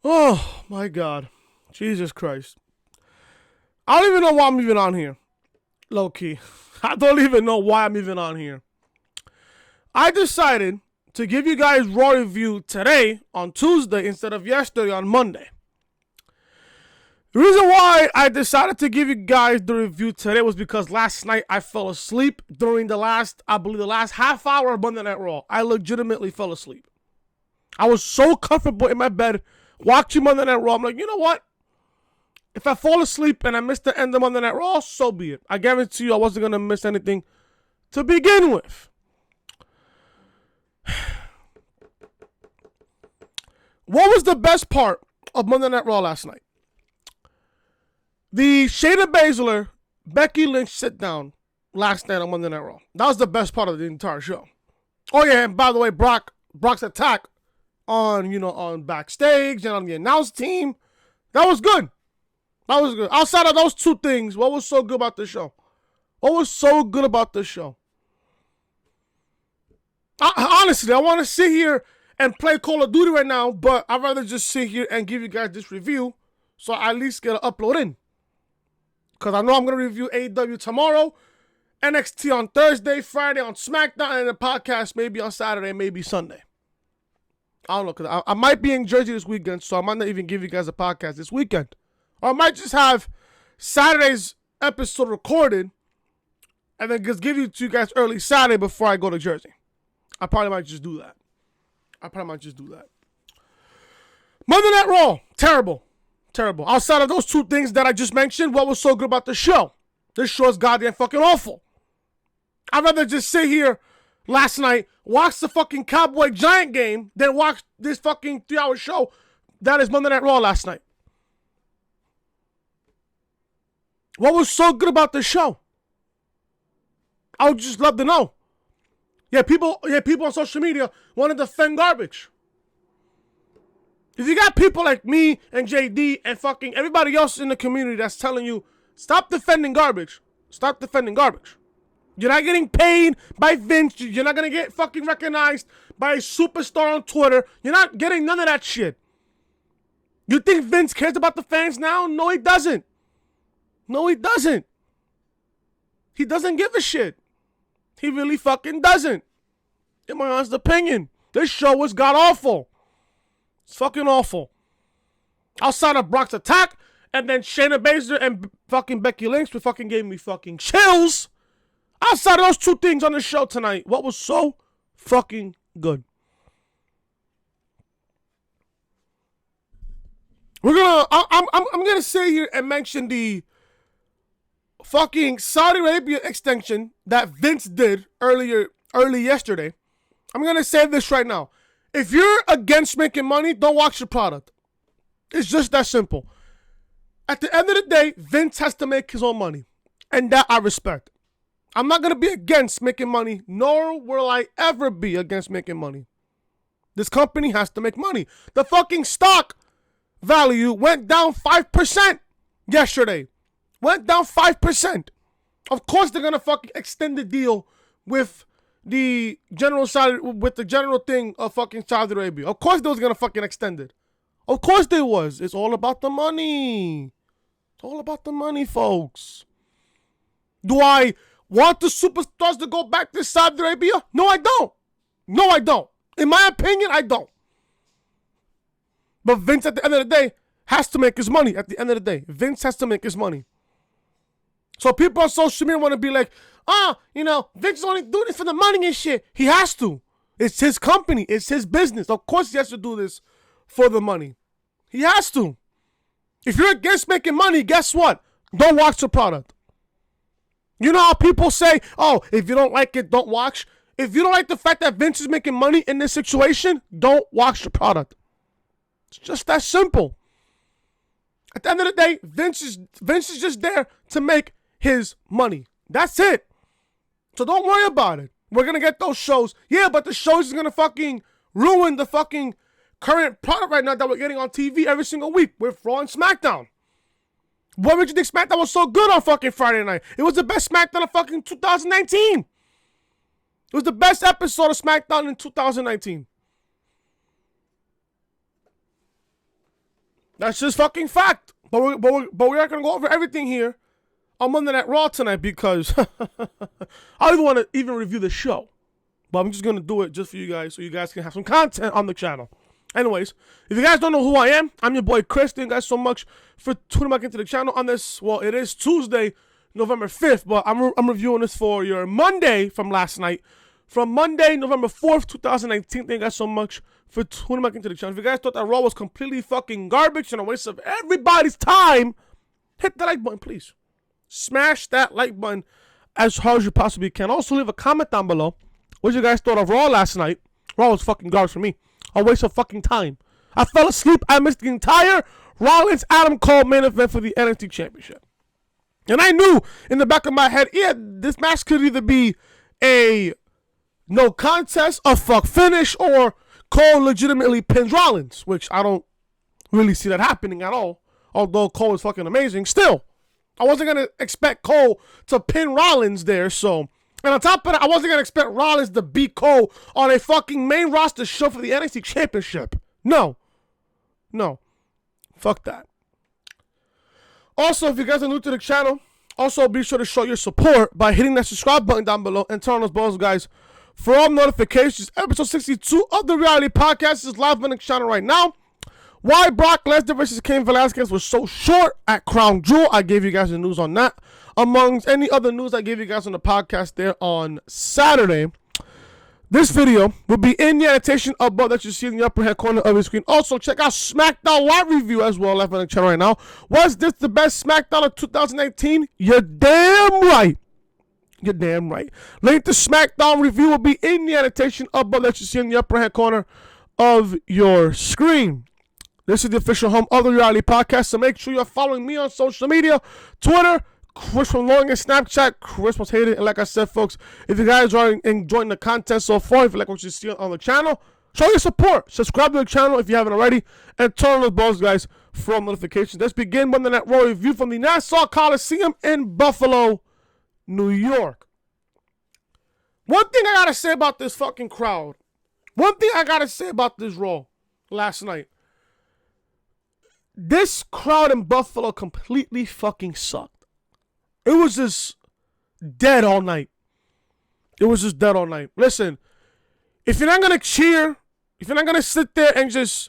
Oh, my God. Jesus Christ. I don't even know why I'm even on here. Low key. I don't even know why I'm even on here. I decided to give you guys Raw review today on Tuesday instead of yesterday on Monday. The reason why I decided to give you guys the review today was because last night I fell asleep during the last half hour of Monday Night Raw. I legitimately fell asleep. I was so comfortable in my bed watching Monday Night Raw. I'm like, you know what? If I fall asleep and I miss the end of Monday Night Raw, so be it. I guarantee you I wasn't going to miss anything to begin with. What was the best part of Monday Night Raw last night? The Shayna Baszler, Becky Lynch sit down last night on Monday Night Raw. That was the best part of the entire show. Oh yeah, and by the way, Brock's attack on backstage and on the announce team, that was good. That was good. Outside of those two things, what was so good about the show? What was so good about the show? Honestly, I want to sit here and play Call of Duty right now, but I'd rather just sit here and give you guys this review so I at least get an upload in. Because I know I'm going to review AEW tomorrow, NXT on Thursday, Friday on SmackDown, and the podcast maybe on Saturday, maybe Sunday. I don't know, because I might be in Jersey this weekend, so I might not even give you guys a podcast this weekend. Or I might just have Saturday's episode recorded and then just give it to you guys early Saturday before I go to Jersey. I probably might just do that. Monday Night Raw, terrible. Outside of those two things that I just mentioned, what was so good about the show? This show is goddamn fucking awful. I'd rather just sit here last night, watch the fucking Cowboy Giant game, than watch this fucking 3-hour show that is Monday Night Raw last night. What was so good about the show? I would just love to know. People on social media want to defend garbage. If you got people like me and JD and fucking everybody else in the community that's telling you, stop defending garbage. Stop defending garbage. You're not getting paid by Vince. You're not going to get fucking recognized by a superstar on Twitter. You're not getting none of that shit. You think Vince cares about the fans now? No, he doesn't. He doesn't give a shit. He really fucking doesn't. In my honest opinion, this show was god-awful. It's fucking awful. Outside of Brock's attack, and then Shayna Baszler and fucking Becky Lynch fucking gave me fucking chills. Outside of those two things on the show tonight, what was so fucking good? I'm gonna sit here and mention the fucking Saudi Arabia extension that Vince did early yesterday. I'm gonna say this right now. If you're against making money, don't watch your product. It's just that simple. At the end of the day, Vince has to make his own money. And that I respect. I'm not going to be against making money, nor will I ever be against making money. This company has to make money. The fucking stock value went down 5% yesterday. Went down 5%. Of course they're going to fucking extend the deal with the general thing of fucking Saudi Arabia. Of course they was gonna fucking extend it. Of course they was. It's all about the money. It's all about the money, folks. Do I want the superstars to go back to Saudi Arabia? No, I don't. In my opinion, I don't. But Vince, at the end of the day, has to make his money. At the end of the day, Vince has to make his money. So people on social media want to be like, Vince is only doing it for the money and shit. He has to. It's his company. It's his business. Of course he has to do this for the money. He has to. If you're against making money, guess what? Don't watch the product. You know how people say, oh, if you don't like it, don't watch. If you don't like the fact that Vince is making money in this situation, don't watch the product. It's just that simple. At the end of the day, Vince is just there to make his money. That's it. So don't worry about it. We're going to get those shows. Yeah, but the shows is going to fucking ruin the fucking current product right now that we're getting on TV every single week with Raw and SmackDown. What made you think SmackDown was so good on fucking Friday night? It was the best SmackDown of fucking 2019. It was the best episode of SmackDown in 2019. That's just fucking fact. But we're not going to go over everything here on Monday Night Raw tonight because I don't want to even review the show. But I'm just going to do it just for you guys so you guys can have some content on the channel. Anyways, if you guys don't know who I am, I'm your boy Chris. Thank you guys so much for tuning back into the channel on this, well, it is Tuesday, November 5th, but I'm reviewing this for your Monday from last night. From Monday, November 4th, 2019. Thank you guys so much for tuning back into the channel. If you guys thought that Raw was completely fucking garbage and a waste of everybody's time, hit the like button, please. Smash that like button as hard as you possibly can. Also, leave a comment down below what you guys thought of Raw last night. Raw was fucking garbage for me. A waste of fucking time. I fell asleep. I missed the entire Rollins Adam Cole main event for the NXT Championship. And I knew in the back of my head, yeah, this match could either be a no contest, a fuck finish, or Cole legitimately pins Rollins, which I don't really see that happening at all. Although Cole is fucking amazing. Still, I wasn't going to expect Cole to pin Rollins there, so. And on top of that, I wasn't going to expect Rollins to beat Cole on a fucking main roster show for the NXT Championship. No. Fuck that. Also, if you guys are new to the channel, also be sure to show your support by hitting that subscribe button down below and turn on those bells, guys, for all notifications. Episode 62 of the Reality Podcast is live on the channel right now. Why Brock Lesnar versus Cain Velasquez was so short at Crown Jewel. I gave you guys the news on that. Amongst any other news I gave you guys on the podcast there on Saturday. This video will be in the annotation above that you see in the upper hand corner of your screen. Also, check out SmackDown Live Review as well, left on the channel right now. Was this the best SmackDown of 2019? You're damn right. You're damn right. Link to SmackDown Review will be in the annotation above that you see in the upper hand corner of your screen. This is the official home of the Reality Podcast, so make sure you're following me on social media, Twitter, Chris from Long and Snapchat, Chris was hated. And like I said, folks, if you guys are enjoying the content so far, if you like what you see on the channel, show your support. Subscribe to the channel if you haven't already, and turn on those bells, guys, for notifications. Let's begin Monday Night Raw review from the Nassau Coliseum in Buffalo, New York. One thing I gotta say about this fucking crowd, one thing I gotta say about this Raw last night, this crowd in Buffalo completely fucking sucked. It was just dead all night. Listen, if you're not going to cheer, if you're not going to sit there and just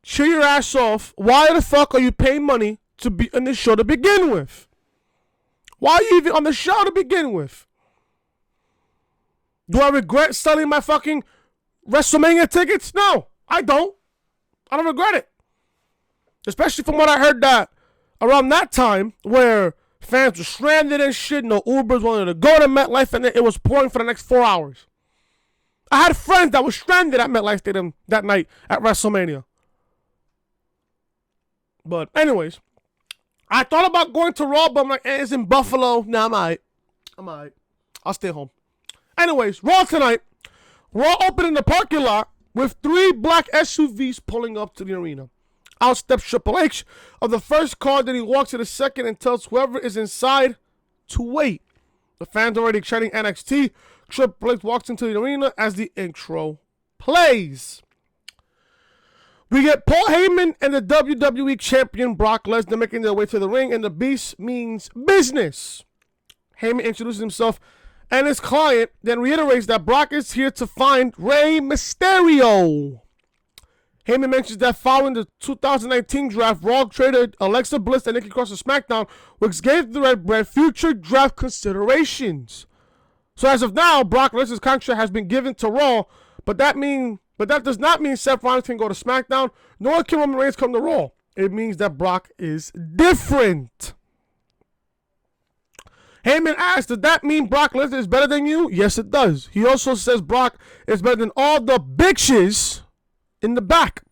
cheer your ass off, why the fuck are you paying money to be on this show to begin with? Why are you even on the show to begin with? Do I regret selling my fucking WrestleMania tickets? No, I don't. I don't regret it. Especially from what I heard that around that time where fans were stranded and shit, no Ubers wanted to go to MetLife, and it was pouring for the next 4 hours. I had friends that were stranded at MetLife Stadium that night at WrestleMania. But anyways, I thought about going to Raw, but I'm like, it's in Buffalo. Nah, I'm alright. I'll stay home. Anyways, Raw tonight. Raw opened in the parking lot with 3 black SUVs pulling up to the arena. Out steps Triple H of the first car, then he walks to the second and tells whoever is inside to wait. The fans already chanting NXT. Triple H walks into the arena as the intro plays. We get Paul Heyman and the WWE Champion Brock Lesnar making their way to the ring, and the Beast means business. Heyman introduces himself and his client, then reiterates that Brock is here to find Rey Mysterio. Heyman mentions that following the 2019 draft, Raw traded Alexa Bliss and Nikki Cross to SmackDown, which gave the Red Brand future draft considerations. So as of now, Brock Lesnar's contract has been given to Raw, but that does not mean Seth Rollins can go to SmackDown, nor can Roman Reigns come to Raw. It means that Brock is different. Heyman asks, does that mean Brock Lesnar is better than you? Yes, it does. He also says Brock is better than all the bitches in the back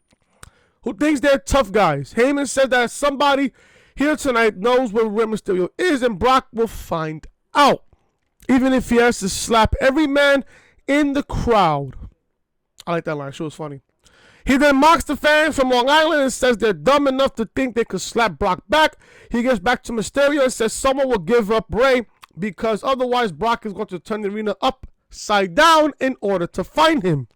who thinks they're tough guys. Heyman said that somebody here tonight knows where Rey Mysterio is, and Brock will find out, even if he has to slap every man in the crowd. I like that line. She was funny. He then mocks the fans from Long Island and says they're dumb enough to think they could slap Brock back. He gets back to Mysterio and says someone will give up Rey because otherwise Brock is going to turn the arena upside down in order to find him.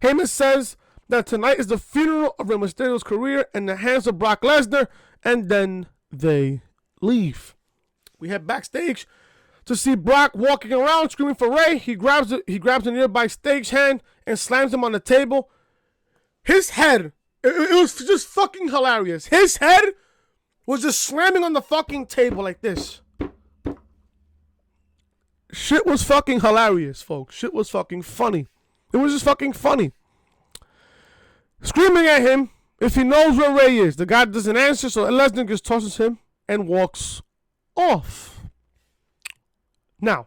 Heyman says that tonight is the funeral of Rey Mysterio's career in the hands of Brock Lesnar, and then they leave. We head backstage to see Brock walking around screaming for Rey. He grabs a nearby stagehand and slams him on the table. His head, it was just fucking hilarious. His head was just slamming on the fucking table like this. Shit was fucking hilarious, folks. Shit was fucking funny. It was just fucking funny. Screaming at him if he knows where Rey is. The guy doesn't answer, so Lesnar just tosses him and walks off. Now,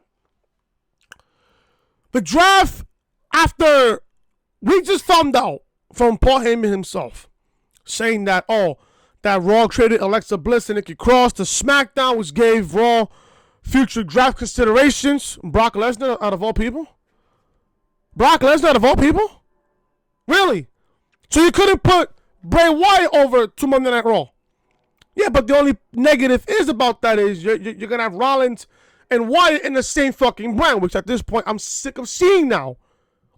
the draft after we just found out from Paul Heyman himself saying that, that Raw traded Alexa Bliss and Nikki Cross to SmackDown, which gave Raw future draft considerations. Brock Lesnar out of all people? Brock Lesnar out of all people? Really? So you couldn't put Bray Wyatt over to Monday Night Raw? Yeah, but the only negative is about that is you're going to have Rollins and Wyatt in the same fucking brand, which at this point I'm sick of seeing now,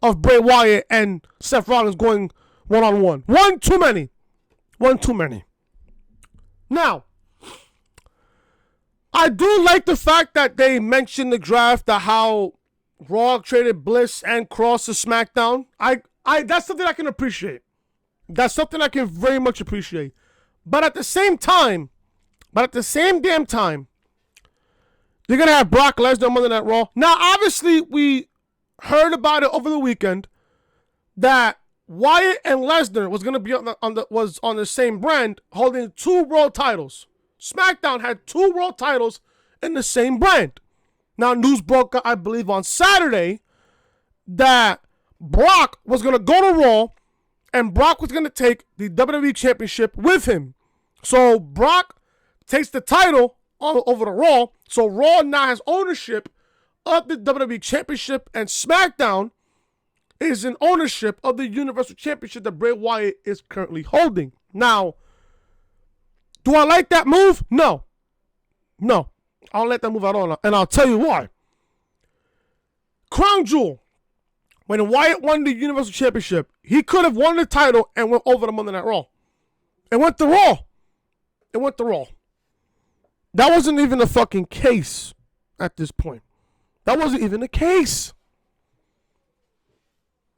of Bray Wyatt and Seth Rollins going one-on-one. One too many. Now, I do like the fact that they mentioned the draft, that how Raw traded Bliss and Cross to SmackDown. That's something I can appreciate. That's something I can very much appreciate. But at the same damn time, you're going to have Brock Lesnar on Monday Night Raw. Now, obviously, we heard about it over the weekend that Wyatt and Lesnar was going to be on the same brand, holding 2 world titles. SmackDown had 2 world titles in the same brand. Now, news broke, I believe, on Saturday that Brock was going to go to Raw and Brock was going to take the WWE Championship with him. So Brock takes the title over to Raw. So Raw now has ownership of the WWE Championship, and SmackDown is in ownership of the Universal Championship that Bray Wyatt is currently holding. Now, do I like that move? No. I don't like that move at all, and I'll tell you why. Crown Jewel, when Wyatt won the Universal Championship, he could have won the title and went over to Monday Night Raw. It went to Raw. That wasn't even a fucking case at this point. That wasn't even the case.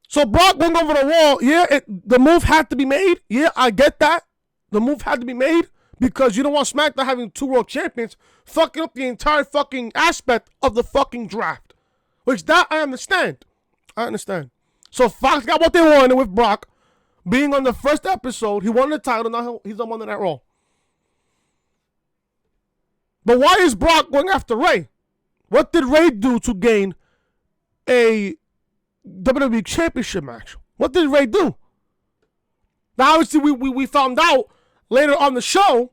So Brock went over to Raw. Yeah, the move had to be made. Yeah, I get that. The move had to be made because you don't want SmackDown having 2 world champions fucking up the entire fucking aspect of the fucking draft. Which that I understand. So Fox got what they wanted with Brock being on the first episode. He won the title. Now he's on Monday Night Raw. But why is Brock going after Rey? What did Rey do to gain a WWE Championship match? What did Rey do? Now, obviously, we found out later on the show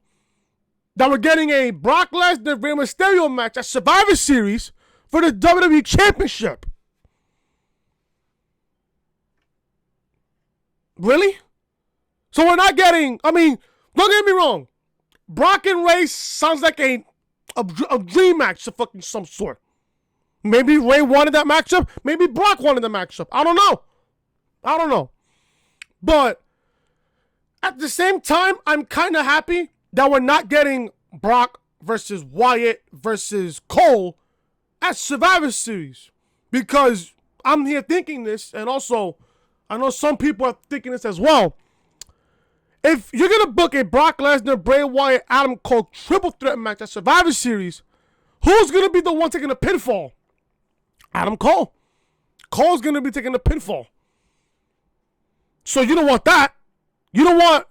that we're getting a Brock Lesnar Rey Mysterio match at Survivor Series for the WWE Championship. Really? So we're not getting, don't get me wrong. Brock and Rey sounds like a dream match of fucking some sort. Maybe Rey wanted that matchup. Maybe Brock wanted the matchup. I don't know. But at the same time, I'm kind of happy that we're not getting Brock versus Wyatt versus Cole at Survivor Series. Because I'm here thinking this, and also I know some people are thinking this as well. If you're going to book a Brock Lesnar, Bray Wyatt, Adam Cole triple threat match at Survivor Series, who's going to be the one taking the pinfall? Adam Cole. Cole's going to be taking the pinfall. So you don't want that. You don't want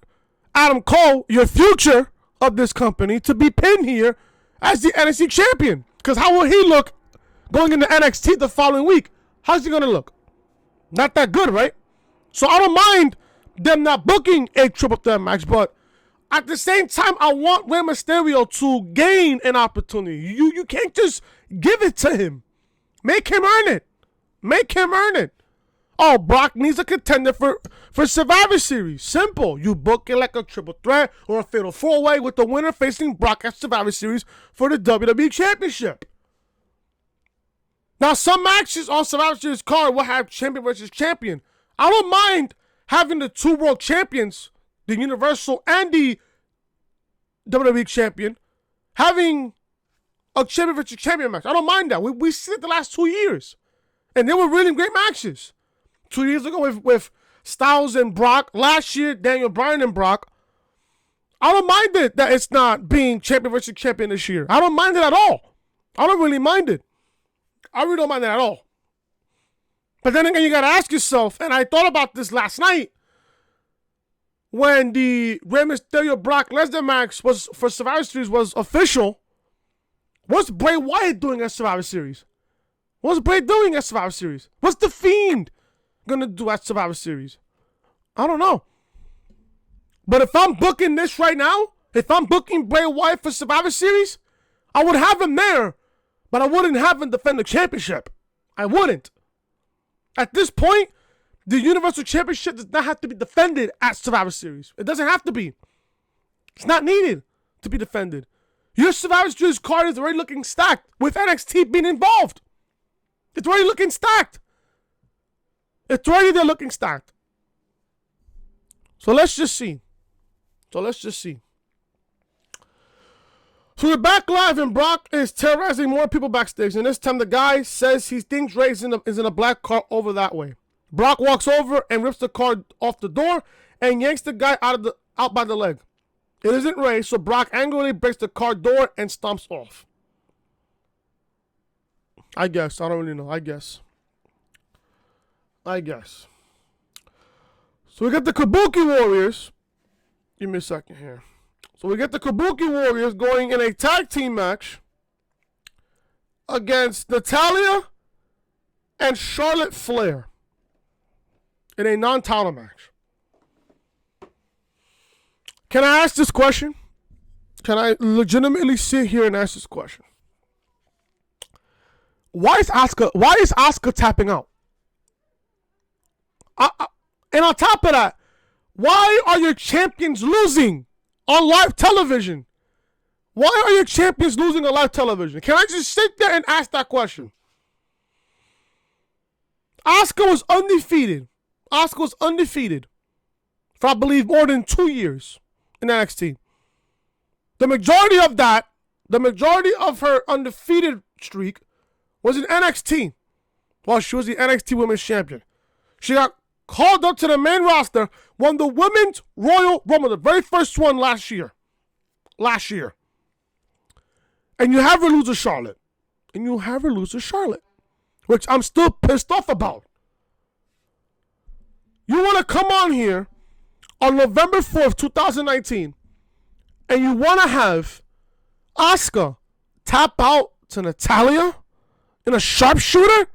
Adam Cole, your future of this company, to be pinned here as the NXT champion. Because how will he look going into NXT the following week? How's he going to look? Not that good, right? So I don't mind them not booking a triple threat match, but at the same time, I want Rey Mysterio to gain an opportunity. You can't just give it to him. Make him earn it. Oh, Brock needs a contender for Survivor Series. Simple. You book it like a triple threat or a fatal 4-way with the winner facing Brock at Survivor Series for the WWE Championship. Now, some matches on Survivor Series card will have champion versus champion. I don't mind having the two world champions, the Universal and the WWE champion, having a champion versus champion match. I don't mind that. We see it the last 2 years. And they were really great matches. 2 years ago with Styles and Brock. Last year, Daniel Bryan and Brock. I don't mind it that it's not being champion versus champion this year. I don't mind it at all. I don't really mind it. I really don't mind it at all. But then again, you got to ask yourself, and I thought about this last night, when the Rey Mysterio Brock Lesnar match was for Survivor Series was official, what's Bray Wyatt doing at Survivor Series? What's Bray doing at Survivor Series? What's The Fiend gonna do at Survivor Series? I don't know. But if I'm booking this right now, if I'm booking Bray Wyatt for Survivor Series, I would have him there, but I wouldn't have him defend the championship. I wouldn't. At this point, the Universal Championship does not have to be defended at Survivor Series. It doesn't have to be. It's not needed to be defended. Your Survivor Series card is already looking stacked with NXT being involved. It's already looking stacked. It's already there looking stacked. So let's just see. So we're back live, and Brock is terrorizing more people backstage. And this time the guy says he thinks Ray is in a black car over that way. Brock walks over and rips the car off the door and yanks the guy out by the leg. It isn't Ray, so Brock angrily breaks the car door and stomps off. I guess. I don't really know. I guess. So we got the Kabuki Warriors. Give me a second here. So we get the Kabuki Warriors going in a tag team match against Natalya and Charlotte Flair in a non-title match. Can I ask this question? Can I legitimately sit here and ask this question? Why is Asuka tapping out? And on top of that, why are your champions losing on live television? Why are your champions losing on live television? Can I just sit there and ask that question? Asuka was undefeated. For, I believe, more than 2 years in NXT. The majority of her undefeated streak was in NXT while she was the NXT Women's Champion. She got called up to the main roster, won the Women's Royal Rumble, the very first one last year. And you have her lose to Charlotte. Which I'm still pissed off about. You want to come on here on November 4th, 2019, and you want to have Asuka tap out to Natalya in a sharpshooter?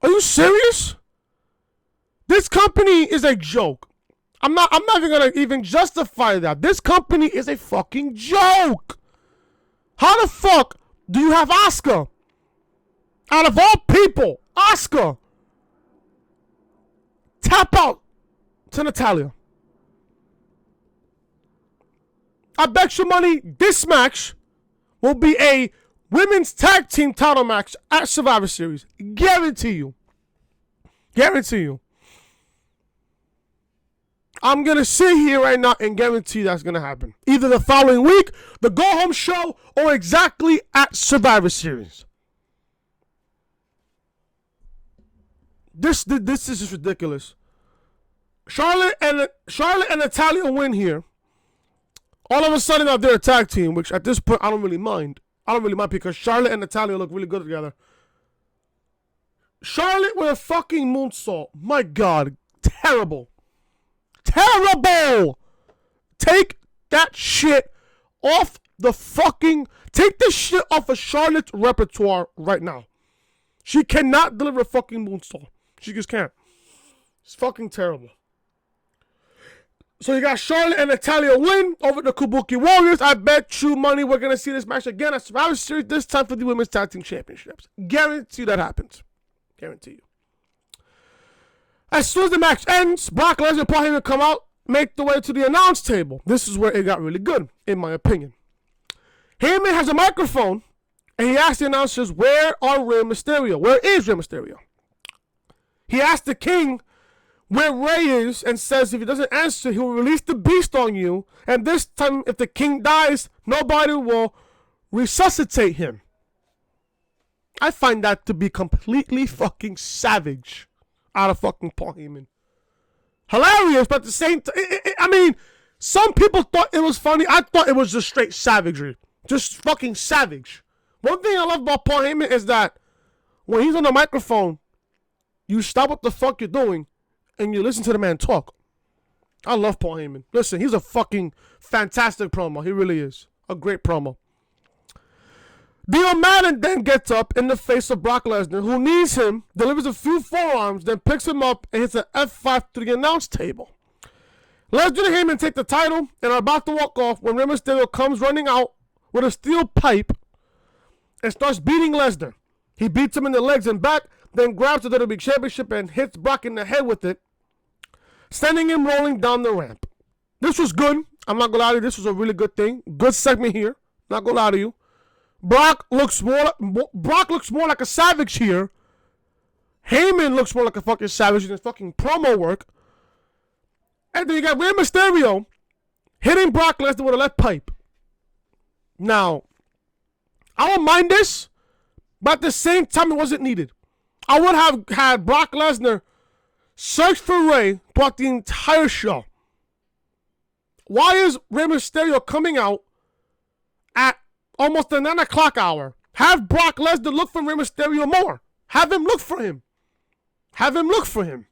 Are you serious? This company is a joke. I'm not even gonna even justify that. This company is a fucking joke. How the fuck do you have Asuka, out of all people, Asuka, tap out to Natalya? I bet you money this match will be a women's tag team title match at Survivor Series. Guarantee you. I'm going to sit here right now and guarantee that's going to happen. Either the following week, the go-home show, or exactly at Survivor Series. This is just ridiculous. Charlotte and Natalya win here. All of a sudden, now they're a tag team, which at this point, I don't really mind. Because Charlotte and Natalya look really good together. Charlotte with a fucking moonsault. My God. Terrible. Take that shit off the fucking... Take this shit off of Charlotte's repertoire right now. She cannot deliver a fucking moonsault. She just can't. It's fucking terrible. So you got Charlotte and Natalya win over the Kabuki Warriors. I bet you money we're going to see this match again at Survivor Series, this time for the Women's Tag Team Championships. Guarantee that happens. Guarantee you. As soon as the match ends, Brock Lesnar probably will come out, make the way to the announce table. This is where it got really good, in my opinion. Heyman has a microphone, and he asks the announcers, where is Rey Mysterio? He asked the King, where Ray is and says if he doesn't answer, he will release the beast on you. And this time, if the king dies, nobody will resuscitate him. I find that to be completely fucking savage out of fucking Paul Heyman. Hilarious, but at the same time, I mean, some people thought it was funny. I thought it was just straight savagery. Just fucking savage. One thing I love about Paul Heyman is that when he's on the microphone, you stop what the fuck you're doing and you listen to the man talk. I love Paul Heyman. Listen, he's a fucking fantastic promo. He really is. A great promo. DIO Madden then gets up in the face of Brock Lesnar, who knees him, delivers a few forearms, then picks him up and hits an F5 to the announce table. Lesnar and Heyman take the title and are about to walk off when Rey Mysterio comes running out with a steel pipe and starts beating Lesnar. He beats him in the legs and back, then grabs the WWE Championship and hits Brock in the head with it, sending him rolling down the ramp. This was good. I'm not going to lie to you. This was a really good thing. Good segment here. Not going to lie to you. Brock looks more like a savage here. Heyman looks more like a fucking savage in his fucking promo work. And then you got Rey Mysterio hitting Brock Lesnar with a lead pipe. Now, I don't mind this, but at the same time, it wasn't needed. I would have had Brock Lesnar search for Rey throughout the entire show. Why is Rey Mysterio coming out at almost the 9 o'clock hour? Have Brock Lesnar look for Rey Mysterio more. Have him look for him. Have him look for him.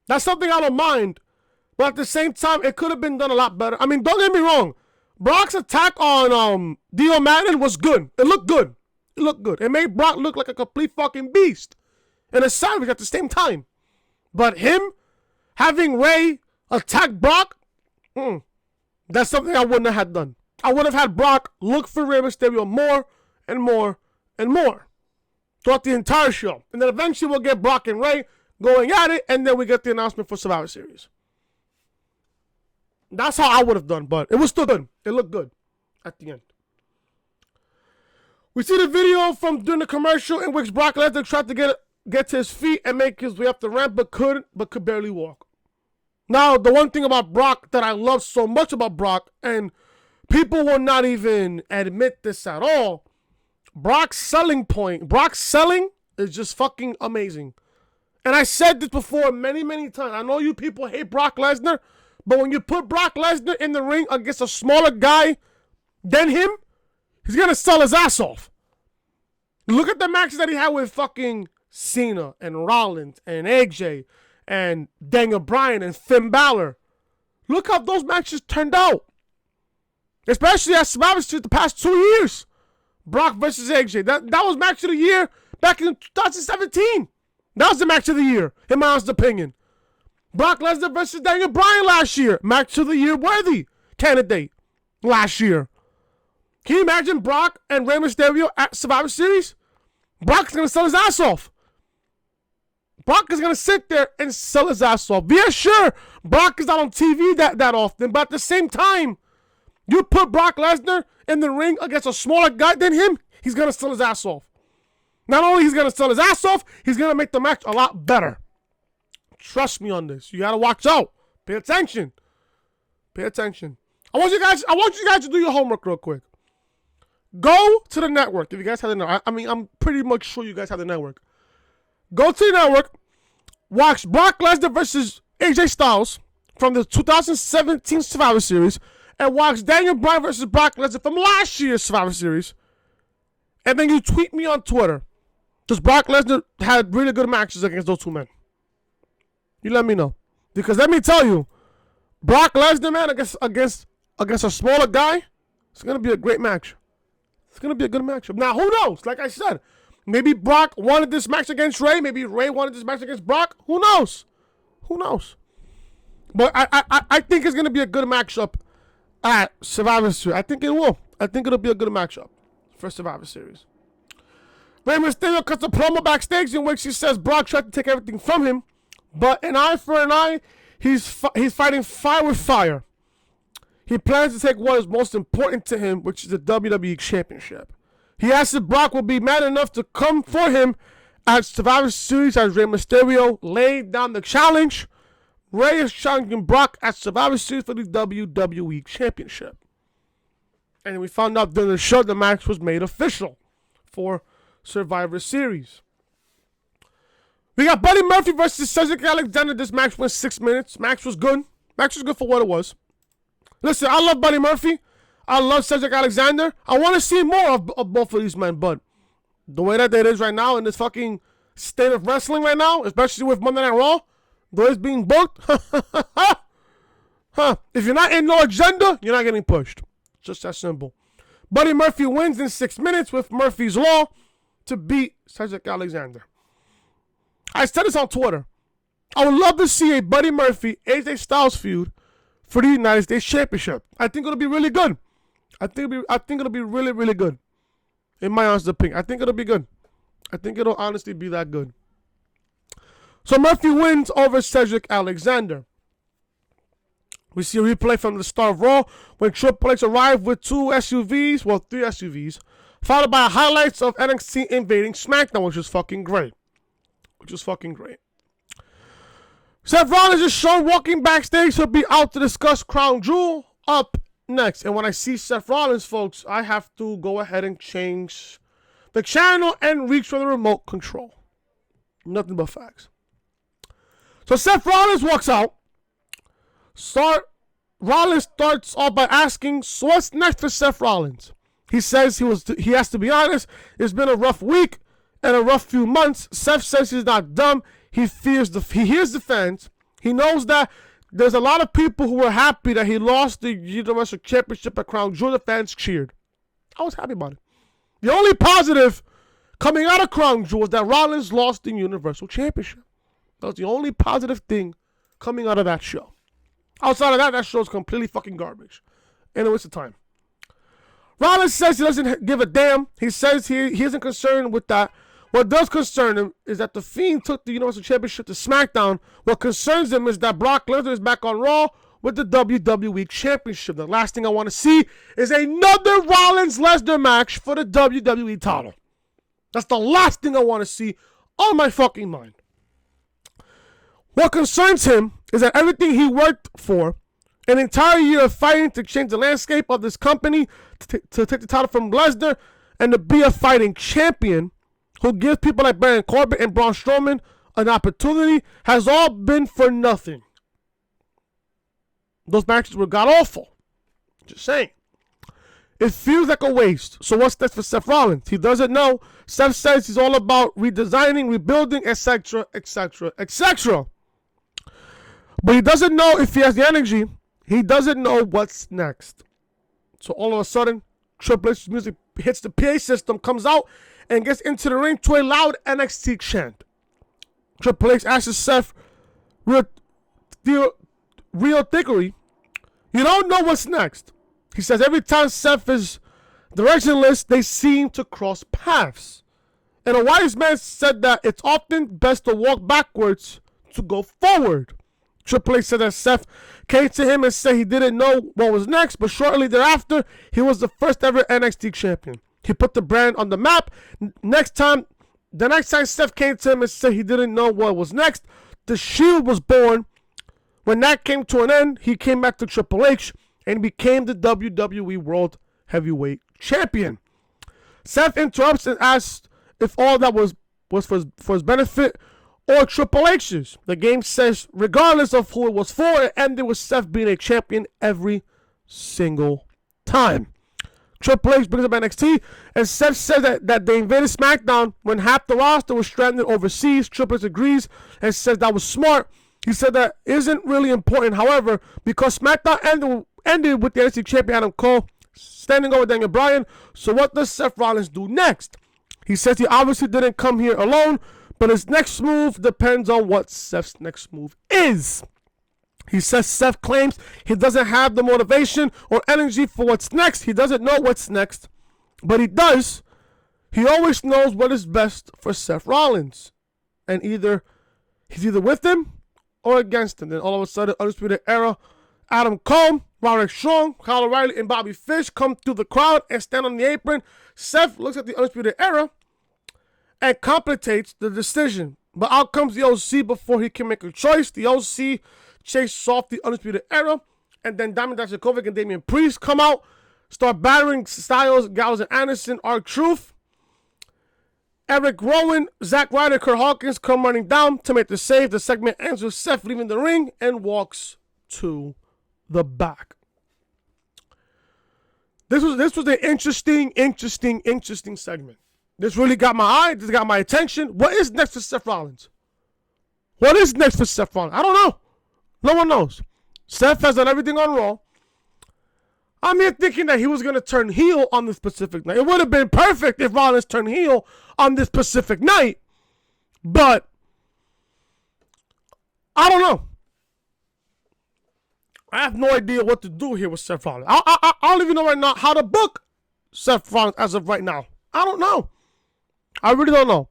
That's something I don't mind. But at the same time, it could have been done a lot better. I mean, don't get me wrong. Brock's attack on DIO Madden was good. It looked good. It looked good. It made Brock look like a complete fucking beast. And a savage at the same time. But him having Rey attack Brock, that's something I wouldn't have had done. I would have had Brock look for Rey Mysterio more and more and more throughout the entire show. And then eventually we'll get Brock and Rey going at it, and then we get the announcement for Survivor Series. That's how I would have done, but it was still good. It looked good at the end. We see the video from during the commercial in which Brock Lesnar tried to get to his feet and make his way up the ramp, but could barely walk. Now, the one thing about Brock that I love so much about Brock, and people will not even admit this at all, Brock's selling is just fucking amazing. And I said this before many, many times. I know you people hate Brock Lesnar, but when you put Brock Lesnar in the ring against a smaller guy than him, he's going to sell his ass off. Look at the matches that he had with fucking Cena and Rollins and AJ and Daniel Bryan and Finn Balor. Look how those matches turned out. Especially at Survivor Series the past 2 years. Brock versus AJ. That was match of the year back in 2017. That was the match of the year, in my honest opinion. Brock Lesnar versus Daniel Bryan last year. Match of the year worthy candidate last year. Can you imagine Brock and Rey Mysterio at Survivor Series? Brock's going to sell his ass off. Brock is going to sit there and sell his ass off. Yeah, sure, Brock is not on TV that often, but at the same time, you put Brock Lesnar in the ring against a smaller guy than him, he's going to sell his ass off. Not only he's going to sell his ass off, he's going to make the match a lot better. Trust me on this. You got to watch out. Pay attention. Pay attention. I want you guys to do your homework real quick. Go to the network. If you guys have the network. I mean, I'm pretty much sure you guys have the network. Go to the network. Watch Brock Lesnar versus AJ Styles from the 2017 Survivor Series. And watch Daniel Bryan versus Brock Lesnar from last year's Survivor Series. And then you tweet me on Twitter. Because Brock Lesnar had really good matches against those two men. You let me know. Because let me tell you, Brock Lesnar, man, against a smaller guy, it's going to be a great match. It's going to be a good matchup. Now, who knows? Like I said, maybe Brock wanted this match against Rey. Maybe Rey wanted this match against Brock. Who knows? Who knows? But I think it's going to be a good matchup at Survivor Series. I think it will. I think it'll be a good matchup for Survivor Series. Rey Mysterio cuts a promo backstage in which he says Brock tried to take everything from him, but an eye for an eye, he's fighting fire with fire. He plans to take what is most important to him, which is the WWE Championship. He asks if Brock will be mad enough to come for him At Survivor Series, as Rey Mysterio laid down the challenge, Rey is challenging Brock at Survivor Series for the WWE Championship. And we found out during the show the match was made official for Survivor Series. We got Buddy Murphy versus Cedric Alexander. This match went 6 minutes. Match was good. Match was good for what it was. Listen, I love Buddy Murphy. I love Cedric Alexander. I want to see more of both of these men, but the way that it is right now in this fucking state of wrestling right now, especially with Monday Night Raw, the way it's being booked, if you're not in no agenda, you're not getting pushed. Just that simple. Buddy Murphy wins in 6 minutes with Murphy's Law to beat Cedric Alexander. I said this on Twitter. I would love to see a Buddy Murphy AJ Styles feud for the United States Championship. I think it'll be really good. I think it'll be really, really good. In my honest opinion, I think it'll be good. I think it'll honestly be that good. So Murphy wins over Cedric Alexander. We see a replay from the start of Raw when Triple H arrived with 3 SUVs, followed by highlights of NXT invading SmackDown, which was fucking great. Seth Rollins is shown walking backstage. He'll be out to discuss Crown Jewel up next. And when I see Seth Rollins, folks, I have to go ahead and change the channel and reach for the remote control. Nothing but facts. So Seth Rollins walks out. Rollins starts off by asking, so what's next for Seth Rollins? He says he has to be honest. It's been a rough week and a rough few months. Seth says he's not dumb. He hears the fans. He knows that there's a lot of people who were happy that he lost the Universal Championship at Crown Jewel. The fans cheered. I was happy about it. The only positive coming out of Crown Jewel was that Rollins lost the Universal Championship. That was the only positive thing coming out of that show. Outside of that, that show's completely fucking garbage. And a waste of time. Rollins says he doesn't give a damn. He says he isn't concerned with that. What does concern him is that The Fiend took the Universal Championship to SmackDown. What concerns him is that Brock Lesnar is back on Raw with the WWE Championship. The last thing I want to see is another Rollins-Lesnar match for the WWE title. That's the last thing I want to see on my fucking mind. What concerns him is that everything he worked for, an entire year of fighting to change the landscape of this company, to take the title from Lesnar, and to be a fighting champion who gives people like Baron Corbin and Braun Strowman an opportunity, has all been for nothing. Those matches were god-awful. Just saying. It feels like a waste. So what's next for Seth Rollins? He doesn't know. Seth says he's all about redesigning, rebuilding, etc., etc., etc. But he doesn't know if he has the energy. He doesn't know what's next. So all of a sudden, Triple H's music hits the PA system, comes out, and gets into the ring to a loud NXT chant. Triple H asks Seth, real thickery, you don't know what's next. He says every time Seth is directionless, they seem to cross paths. And a wise man said that it's often best to walk backwards to go forward. Triple H said that Seth came to him and said he didn't know what was next, but shortly thereafter, he was the first ever NXT champion. He put the brand on the map. The next time Seth came to him and said he didn't know what was next, the Shield was born. When that came to an end, he came back to Triple H and became the WWE World Heavyweight Champion. Seth interrupts and asks if all that was for his benefit or Triple H's. The game says, regardless of who it was for, it ended with Seth being a champion every single time. Triple H brings up NXT, and Seth said that they invaded SmackDown when half the roster was stranded overseas. Triple H agrees and says that was smart. He said that isn't really important, however, because SmackDown ended with the NXT champion Adam Cole standing over Daniel Bryan. So what does Seth Rollins do next? He says he obviously didn't come here alone, but his next move depends on what Seth's next move is. He says Seth claims he doesn't have the motivation or energy for what's next. He doesn't know what's next, but he does. He always knows what is best for Seth Rollins. And he's either with him or against him. Then all of a sudden, Undisputed Era, Adam Cole, Roderick Strong, Kyle O'Reilly, and Bobby Fish come through the crowd and stand on the apron. Seth looks at the Undisputed Era and complicates the decision. But out comes the OC before he can make a choice. The OC chases off the Undisputed Era, and then Diamond Dijakovic and Damian Priest come out, start battering Styles, Gallows, and Anderson, R-Truth. Eric Rowan, Zack Ryder, Kurt Hawkins come running down to make the save. The segment ends with Seth leaving the ring and walks to the back. This was an interesting segment. This really got my eye. This got my attention. What is next for Seth Rollins? What is next for Seth Rollins? I don't know. No one knows. Seth has done everything on Raw. I'm here thinking that he was going to turn heel on this specific night. It would have been perfect if Rollins turned heel on this specific night. But I don't know. I have no idea what to do here with Seth Rollins. I don't even know right now how to book Seth Rollins as of right now. I don't know. I really don't know.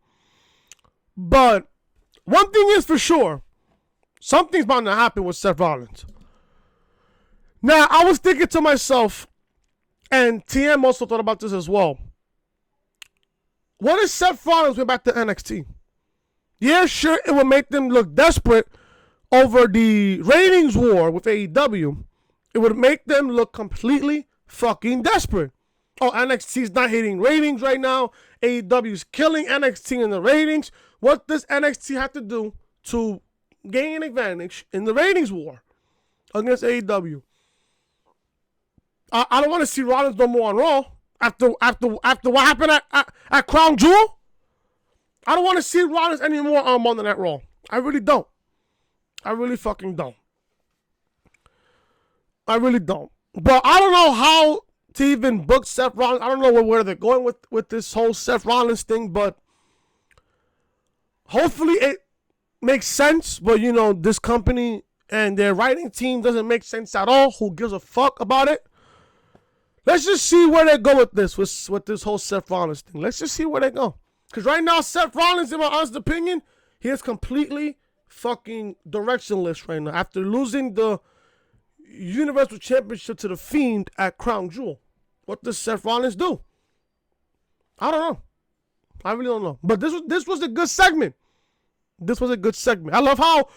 But one thing is for sure. Something's bound to happen with Seth Rollins. Now, I was thinking to myself, and TM also thought about this as well. What if Seth Rollins went back to NXT? Yeah, sure, it would make them look desperate over the ratings war with AEW. It would make them look completely fucking desperate. Oh, NXT's not hitting ratings right now. AEW's killing NXT in the ratings. What does NXT have to do to gain an advantage in the ratings war against AEW? I don't want to see Rollins no more on Raw after what happened at Crown Jewel. I don't want to see Rollins anymore on Monday Night Raw. I really don't. I really fucking don't. I really don't. But I don't know how to even book Seth Rollins. I don't know where they're going with this whole Seth Rollins thing, but hopefully it makes sense. But, you know, this company and their writing team doesn't make sense at all. Who gives a fuck about it? Let's just see where they go with this whole Seth Rollins thing. Let's just see where they go. Because right now, Seth Rollins, in my honest opinion, he is completely fucking directionless right now. After losing the Universal Championship to The Fiend at Crown Jewel. What does Seth Rollins do? I don't know. I really don't know. But this was a good segment. This was a good segment. I love how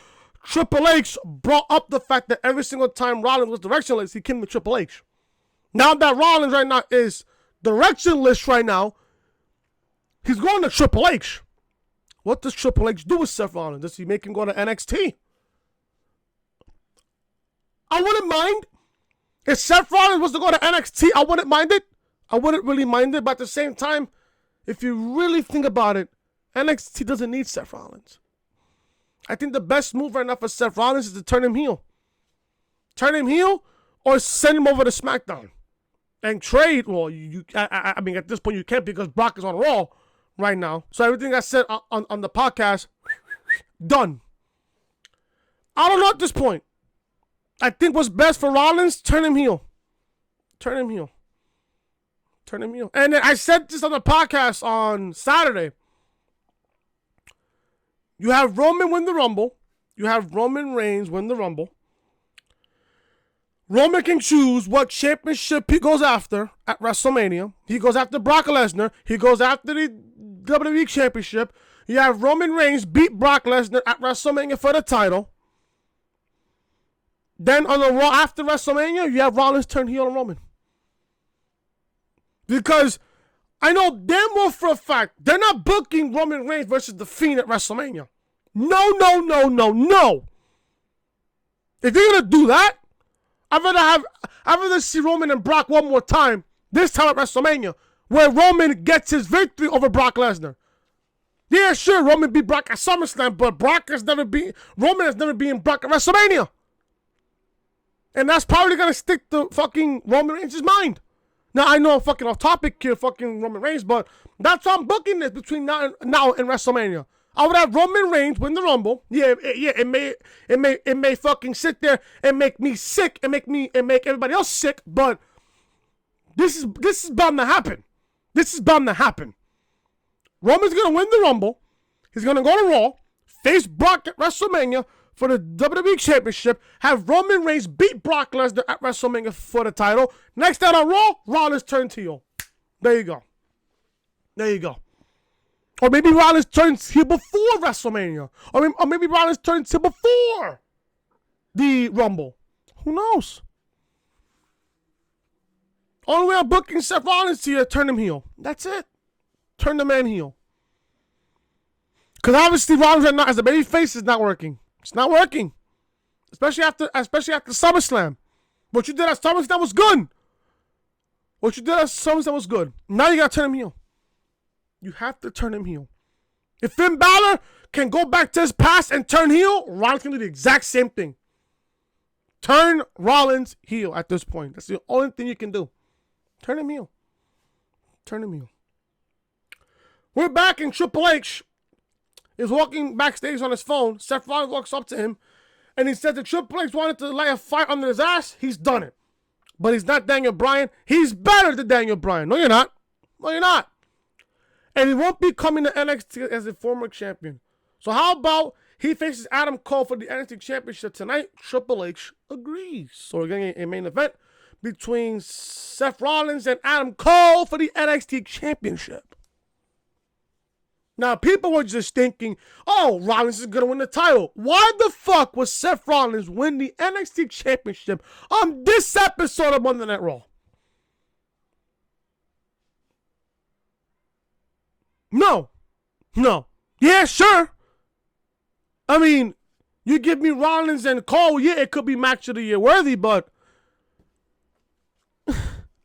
Triple H brought up the fact that every single time Rollins was directionless, he came to Triple H. Now that Rollins right now is directionless right now, he's going to Triple H. What does Triple H do with Seth Rollins? Does he make him go to NXT? I wouldn't mind. If Seth Rollins was to go to NXT, I wouldn't mind it. I wouldn't really mind it. But at the same time, if you really think about it, NXT doesn't need Seth Rollins. I think the best move right now for Seth Rollins is to turn him heel. Turn him heel or send him over to SmackDown. And trade, well, I mean, at this point you can't because Brock is on Raw right now. So everything I said on the podcast, done. I don't know at this point. I think what's best for Rollins, turn him heel. Turn him heel. Turn him heel. And then I said this on the podcast on Saturday. You have Roman win the Rumble. You have Roman Reigns win the Rumble. Roman can choose what championship he goes after at WrestleMania. He goes after Brock Lesnar. He goes after the WWE Championship. You have Roman Reigns beat Brock Lesnar at WrestleMania for the title. Then on the Raw after WrestleMania, you have Rollins turn heel on Roman. Because I know damn well for a fact they're not booking Roman Reigns versus The Fiend at WrestleMania. No. If they're going to do that, I'd rather see Roman and Brock one more time, this time at WrestleMania, where Roman gets his victory over Brock Lesnar. Yeah, sure, Roman beat Brock at SummerSlam, but Roman has never beaten Brock at WrestleMania. And that's probably going to stick to fucking Roman Reigns' mind. Now, I know I'm fucking off topic here, fucking Roman Reigns, but that's why I'm booking this between now and WrestleMania. I would have Roman Reigns win the Rumble. Yeah, it may fucking sit there and make me sick and make everybody else sick, but this is bound to happen. This is bound to happen. Roman's gonna win the Rumble. He's gonna go to Raw, face Brock at WrestleMania for the WWE Championship, have Roman Reigns beat Brock Lesnar at WrestleMania for the title. Next out on Raw, Rollins turns heel. There you go. Or maybe Rollins turns heel before WrestleMania. Or maybe Rollins turns heel before the Rumble. Who knows? Only way I'm booking Seth Rollins here, turn him heel. That's it. Turn the man heel. Because obviously Rollins right now as a baby face is not working. It's not working. Especially after SummerSlam. What you did at SummerSlam was good. What you did at SummerSlam was good. Now you got to turn him heel. You have to turn him heel. If Finn Balor can go back to his past and turn heel, Rollins can do the exact same thing. Turn Rollins heel at this point. That's the only thing you can do. Turn him heel. Turn him heel. We're back and Triple H is walking backstage on his phone. Seth Rollins walks up to him and he says that Triple H wanted to light a fire under his ass. He's done it. But he's not Daniel Bryan. He's better than Daniel Bryan. No, you're not. No, you're not. And he won't be coming to NXT as a former champion. So how about he faces Adam Cole for the NXT Championship tonight? Triple H agrees. So we're getting a main event between Seth Rollins and Adam Cole for the NXT Championship. Now, people were just thinking, oh, Rollins is going to win the title. Why the fuck would Seth Rollins win the NXT Championship on this episode of Monday Night Raw? No. Yeah, sure. I mean, you give me Rollins and Cole, yeah, it could be match of the year worthy, but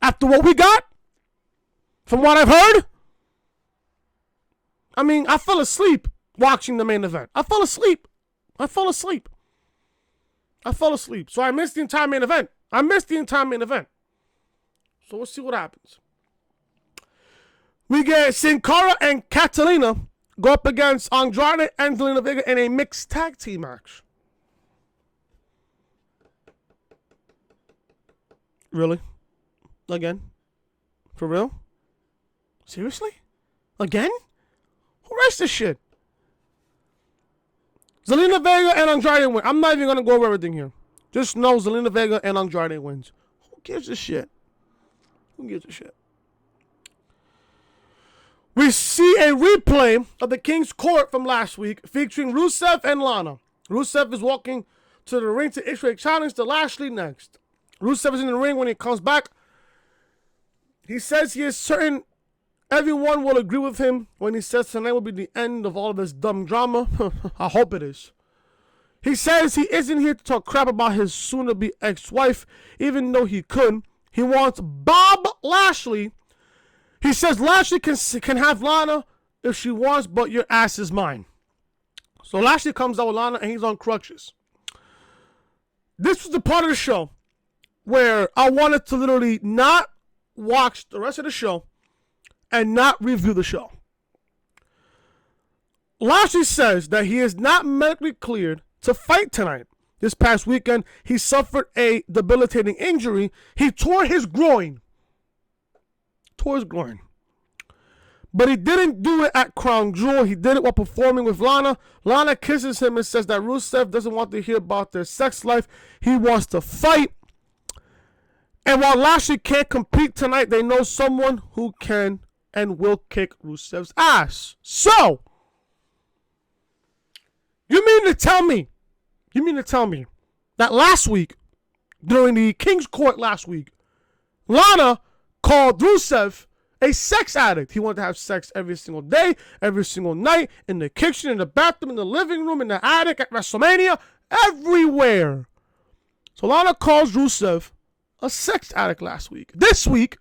after what we got, from what I've heard, I mean, I fell asleep watching the main event. I fell asleep. So I missed the entire main event. So we'll see what happens. We get Sin Cara and Catalina go up against Andrade and Zelina Vega in a mixed tag team match. Really? Again? For real? Seriously? Again? Who writes this shit? Zelina Vega and Andrade win. I'm not even going to go over everything here. Just know Zelina Vega and Andrade wins. Who gives a shit? We see a replay of the King's Court from last week featuring Rusev and Lana. Rusev is walking to the ring to issue a challenge to Lashley next. Rusev is in the ring when he comes back. He says he is certain everyone will agree with him when he says tonight will be the end of all of this dumb drama. I hope it is. He says he isn't here to talk crap about his soon-to-be ex-wife, even though he could. He wants Bob Lashley. He says Lashley can have Lana if she wants, but your ass is mine. So Lashley comes out with Lana and he's on crutches. This was the part of the show where I wanted to literally not watch the rest of the show and not review the show. Lashley says that he is not medically cleared to fight tonight. This past weekend, he suffered a debilitating injury. He tore his groin. But he didn't do it at Crown Jewel. He did it while performing with Lana. Lana kisses him and says that Rusev doesn't want to hear about their sex life. He wants to fight. And while Lashley can't compete tonight, they know someone who can and will kick Rusev's ass. So, you mean to tell me that last week, during the King's Court last week, Lana called Rusev a sex addict. He wanted to have sex every single day, every single night, in the kitchen, in the bathroom, in the living room, in the attic, at WrestleMania, everywhere. So Lana calls Rusev a sex addict last week. This week,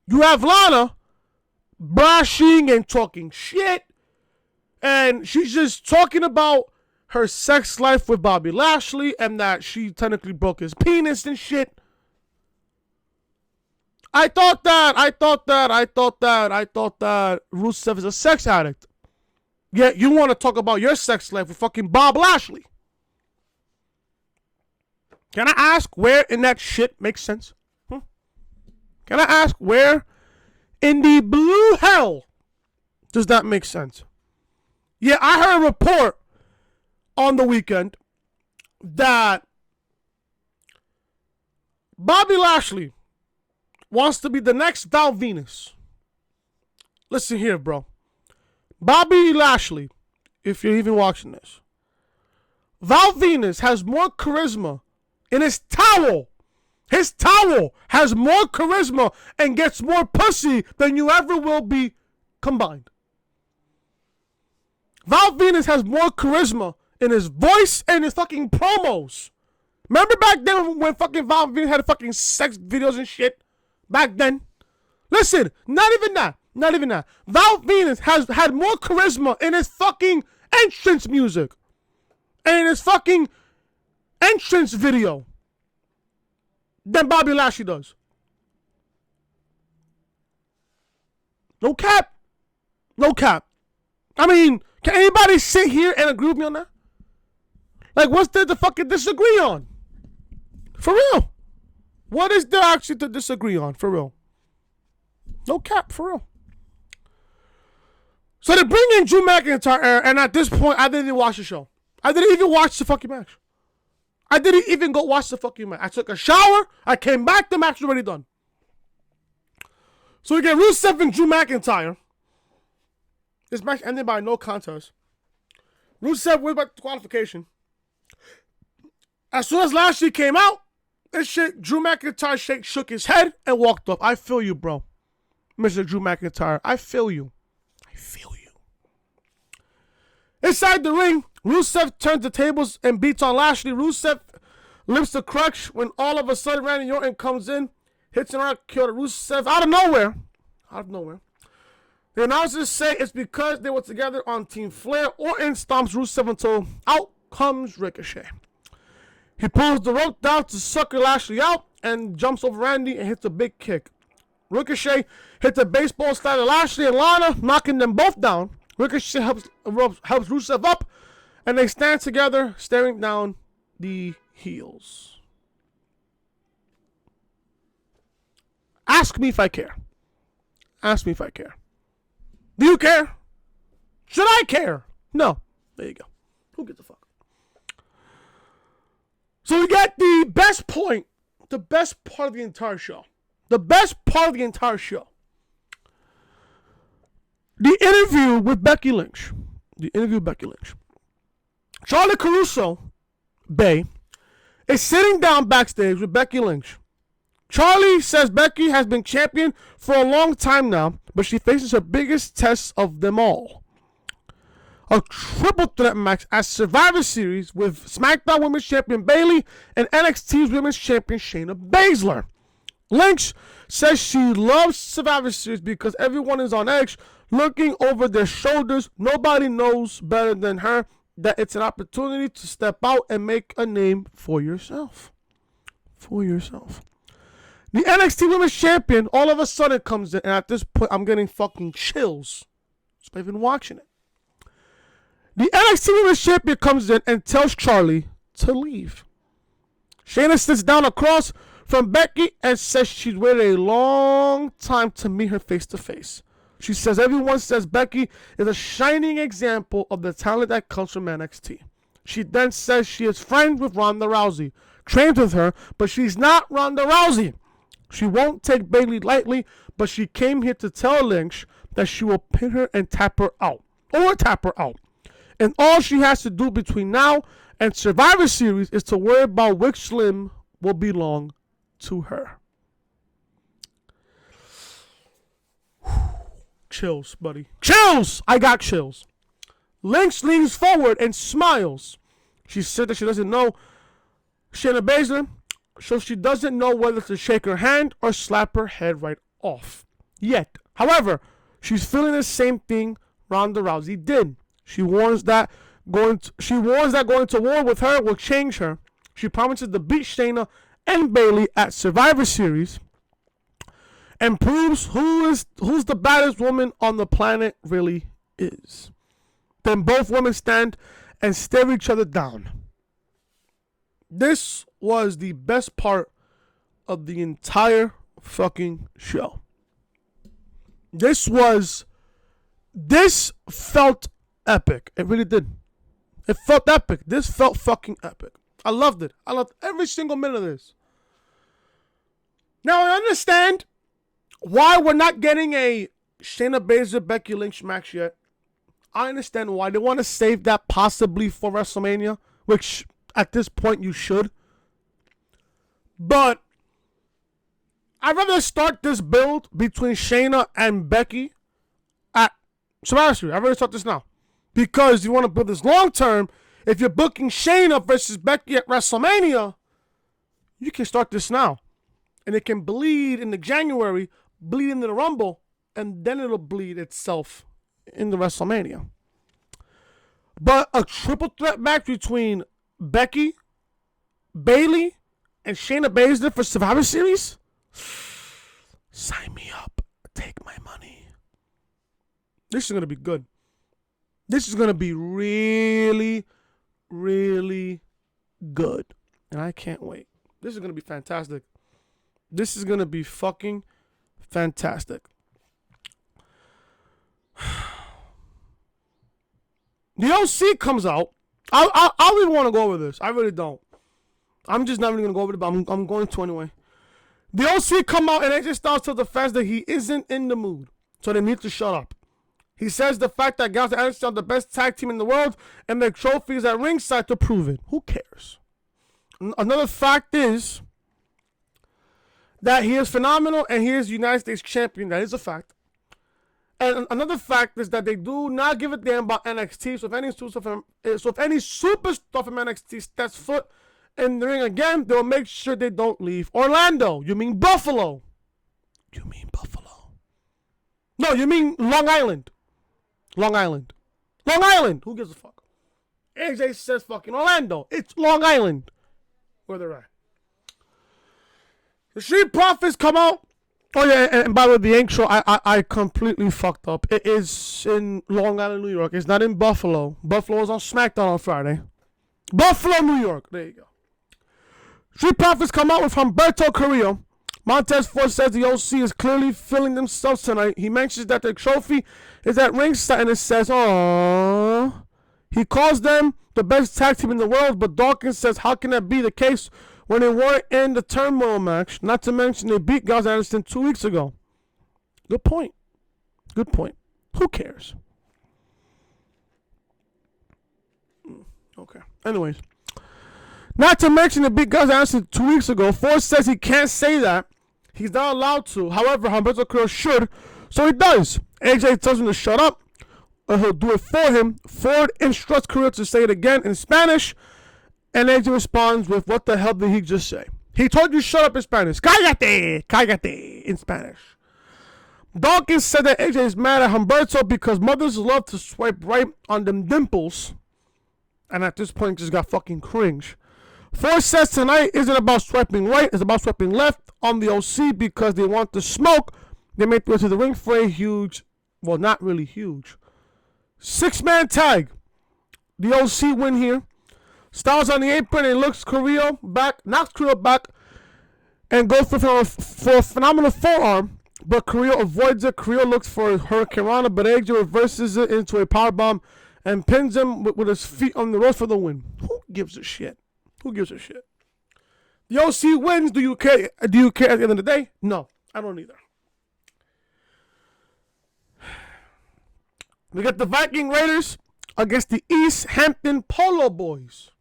you have Lana brashing and talking shit, and she's just talking about her sex life with Bobby Lashley and that she technically broke his penis and shit. I thought that Rusev is a sex addict. Yet you want to talk about your sex life with fucking Bob Lashley. Can I ask where in that shit makes sense? Can I ask where in the blue hell does that make sense? Yeah, I heard a report on the weekend that Bobby Lashley wants to be the next Val Venus. listen here, bro. Bobby Lashley, if you're even watching this, Val Venus has more charisma in his towel. His towel has more charisma and gets more pussy than you ever will be combined. Val Venus has more charisma in his voice and his fucking promos. Remember back then when fucking Val Venus had fucking sex videos and shit? Back then? Listen, not even that. Val Venus has had more charisma in his fucking entrance music and in his fucking entrance video than Bobby Lashley does. No cap. I mean, can anybody sit here and agree with me on that? Like, what's there to fucking disagree on? For real. What is there actually to disagree on? For real. No cap, for real. So they bring in Drew McIntyre, and at this point, I didn't even watch the show. I didn't even watch the fucking match. I didn't even go watch the fucking match. I took a shower, I came back, the match was already done. So we get Rusev and Drew McIntyre. This match ended by no contest. Rusev went back to qualification. As soon as Lashley came out, this shit, Drew McIntyre shook his head and walked off. I feel you, bro. Mr. Drew McIntyre, I feel you. Inside the ring, Rusev turns the tables and beats on Lashley. Rusev limps the crutch when all of a sudden Randy Orton comes in, hits an RKO to Rusev out of nowhere. The announcers say it's because they were together on Team Flair. Orton stomps Rusev until out comes Ricochet. He pulls the rope down to sucker Lashley out and jumps over Randy and hits a big kick. Ricochet hits a baseball slide to Lashley and Lana, knocking them both down. Ricochet helps Rusev up, and they stand together, staring down the heels. Ask me if I care. Do you care? Should I care? No. There you go. Who gives a fuck? So we got the best part of the entire show. The interview with Becky Lynch. Charlotte Caruso Bay is sitting down backstage with Becky Lynch. Charlie says Becky has been champion for a long time now, but she faces her biggest test of them all. A triple threat match at Survivor Series with SmackDown Women's Champion Bayley and NXT's Women's Champion Shayna Baszler. Lynch says she loves Survivor Series because everyone is on edge, looking over their shoulders. Nobody knows better than her that it's an opportunity to step out and make a name for yourself. The NXT Women's Champion all of a sudden comes in, and at this point, I'm getting fucking chills just by even watching it. The NXT Women's Champion comes in and tells Charlie to leave. Shayna sits down across from Becky and says she's waited a long time to meet her face to face. She says everyone says Becky is a shining example of the talent that comes from NXT. She then says she is friends with Ronda Rousey, trains with her, but she's not Ronda Rousey. She won't take Bayley lightly, but she came here to tell Lynch that she will pin her and tap her out. And all she has to do between now and Survivor Series is to worry about which limb will belong to her. Chills, buddy. Chills! I got chills. Lynch leans forward and smiles. She said that she doesn't know Shayna Baszler, so she doesn't know whether to shake her hand or slap her head right off yet. However, she's feeling the same thing Ronda Rousey did. She warns that going to war with her will change her. She promises to beat Shayna and Bayley at Survivor Series and proves who's the baddest woman on the planet really is. Then both women stand and stare each other down. This was the best part of the entire fucking show. This felt epic. It really did. It felt epic. This felt fucking epic. I loved it. I loved every single minute of this. Now I understand why we're not getting a Shayna Baszler, Becky Lynch match yet. I understand why. They want to save that possibly for WrestleMania, which at this point you should. But I'd rather start this build between Shayna and Becky at SummerSlam. I'd rather start this now. Because you want to build this long term. If you're booking Shayna versus Becky at WrestleMania, you can start this now. And it can bleed into January, bleed into the Rumble, and then it'll bleed itself into WrestleMania. But a triple threat match between Becky, Bayley, and Shayna Baszler for Survivor Series? Sign me up. Take my money. This is going to be good. This is going to be really, really good. And I can't wait. This is going to be fantastic. This is going to be fucking fantastic. The OC comes out. I really want to go over this. I really don't. I'm just not even going to go over it, but I'm going to anyway. The OC come out and AJ Styles tells the fans that he isn't in the mood. So they need to shut up. He says the fact that Gallows and Anderson are the best tag team in the world and their trophies at ringside to prove it. Who cares? Another fact is that he is phenomenal and he is United States champion. That is a fact. And another fact is that they do not give a damn about NXT. So if any superstar from NXT steps foot in the ring again, they'll make sure they don't leave Orlando. You mean Buffalo? You mean Buffalo? No, you mean Long Island. Long Island. Long Island. Who gives a fuck? AJ says fucking Orlando. It's Long Island where they're at. The Street Profits come out. Oh yeah, and by the way, the intro, I completely fucked up. It is in Long Island, New York. It's not in Buffalo. Buffalo is on SmackDown on Friday. Buffalo, New York. There you go. Street Profits come out with Humberto Carrillo. Montez Ford says the OC is clearly feeling themselves tonight. He mentions that the trophy is at ringside and it says, "Aww." He calls them the best tag team in the world, but Dawkins says, how can that be the case when they weren't in the turmoil match? Not to mention they beat Gallows and Anderson 2 weeks ago. Good point. Good point. Who cares? Okay. Anyways. Not to mention the big Gallows and Anderson 2 weeks ago. Ford says he can't say that. He's not allowed to. However, Humberto Carrillo should. So he does. AJ tells him to shut up. Or he'll do it for him. Ford instructs Carrillo to say it again in Spanish. And AJ responds with, what the hell did he just say? He told you shut up in Spanish. Cállate. Cállate in Spanish. Dawkins said that AJ is mad at Humberto because mothers love to swipe right on them dimples. And at this point, just got fucking cringe. Ford says tonight isn't about swiping right, it's about swiping left on the OC because they want to smoke. They make the way to the ring for a huge, well, not really huge, 6-man tag. The OC win here. Styles on the apron and looks Carrillo back, knocks Carrillo back, and goes for a phenomenal forearm. But Carrillo avoids it. Carrillo looks for Hurricane Rana, but AJ reverses it into a powerbomb and pins him with his feet on the ropes for the win. Who gives a shit? Who gives a shit? The OC wins. Do you care? Do you care at the end of the day? No, I don't either. We got the Viking Raiders against the East Hampton Polo Boys.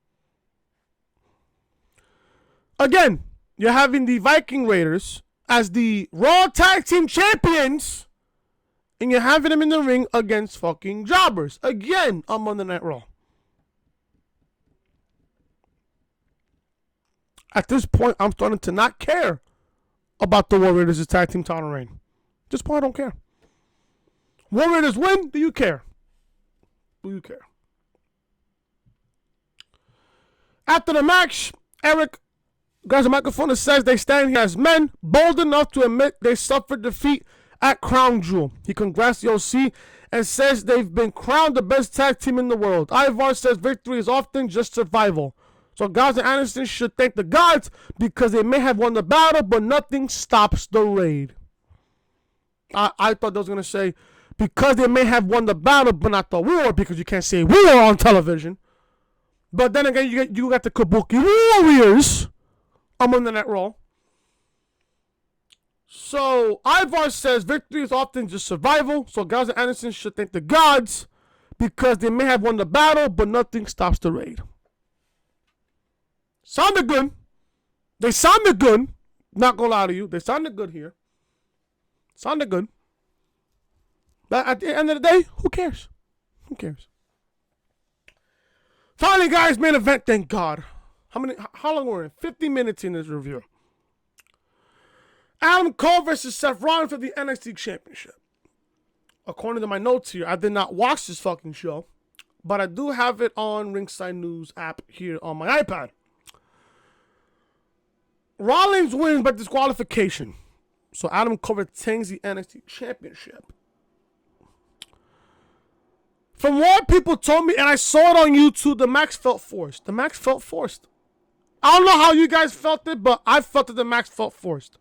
Again, you're having the Viking Raiders as the Raw Tag Team Champions, and you're having them in the ring against fucking jobbers. Again, on Monday Night Raw. At this point, I'm starting to not care about the Warriors' tag team title reign. At this point, I don't care. Warriors win. Do you care? Do you care? After the match, Eric grabs a microphone and says they stand here as men, bold enough to admit they suffered defeat at Crown Jewel. He congrats the OC and says they've been crowned the best tag team in the world. Ivar says victory is often just survival. So Gallows and Anderson should thank the gods because they may have won the battle, but nothing stops the raid. I thought they was going to say because they may have won the battle, but not the war, because you can't say war on television. But then again, you got the Kabuki Warriors on Monday Night Raw. So Ivar says victory is often just survival. So Gallows and Anderson should thank the gods because they may have won the battle, but nothing stops the raid. Sounded good. They sounded good. Not gonna lie to you. They sounded good here. Sounded good. But at the end of the day, who cares? Who cares? Finally, guys, main event, thank God. How long were we in? 50 minutes in this review. Adam Cole versus Seth Rollins for the NXT Championship. According to my notes here, I did not watch this fucking show, but I do have it on Ringside News app here on my iPad. Rollins wins by disqualification. So Adam Cole retains the NXT Championship. From what people told me, and I saw it on YouTube, the match felt forced. The match felt forced. I don't know how you guys felt it, but I felt that the match felt forced.